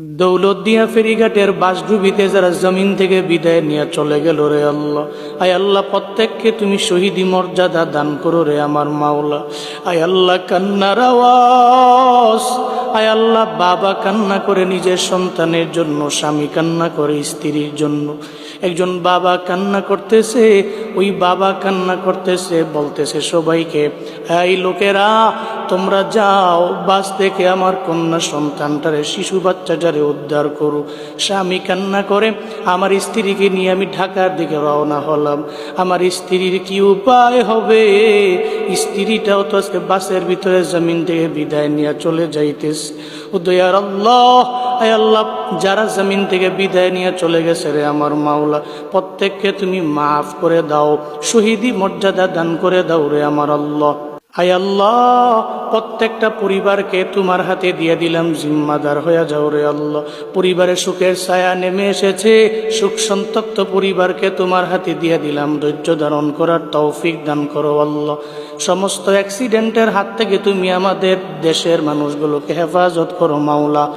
দৌলতদিয়া ফেরিঘাটের বাসডুবিতে যারা জমিন থেকে বিদায় নিয়ে চলে গেল রে আল্লাহ, আয় আল্লাহ প্রত্যেককে তুমি শহীদি মর্যাদা দান করো রে আমার মাওলা। আয় আল্লাহ কান্নার আওয়াজ, আয় আল্লাহ বাবা কান্না করে নিজের সন্তানের জন্য, স্বামী কান্না করে স্ত্রীর জন্য। একজন বাবা কান্না করতেছে, ওই বাবা কান্না করতেছে, বলতেছে সবাইকে, এই লোকেরা তোমরা যাও বাস থেকে আমার কন্যা সন্তানটারে, শিশু বাচ্চাটারে উদ্ধার করো। স্বামী কান্না করে, আমার স্ত্রীকে নিয়ে আমি ঢাকার দিকে রওনা হলাম। আমার স্ত্রীর কি উপায় হবে? স্ত্রীটাও তো আজকে বাসের ভিতরে জমিন থেকে বিদায় নিয়ে চলে যাইতেছে। ও দয়ার আল্লাহ, আয় আল্লাহ যারা জমিন থেকে বিদায় নিয়ে চলে গেছে রে আমার মাওলা, প্রত্যেককে তুমি মাফ করে দাও, শহীদি মর্যাদা দান করে দাও রে আমার আল্লাহ। আয় আল্লাহ প্রত্যেকটা পরিবারকে তোমার হাতে দিয়ে দিলাম, জিম্মাদার হয়ে যাও রে আল্লাহ। পরিবারে সুখের ছায়া নেমে এসেছে, সুখ সন্তপ্ত পরিবারকে তোমার হাতে দিয়ে দিলাম, ধৈর্য ধারণ করার তৌফিক দান করো আল্লাহ। সমস্ত অ্যাক্সিডেন্টের হাত থেকে তুমি আমাদের দেশের মানুষগুলোকে হেফাজত করো মাওলা।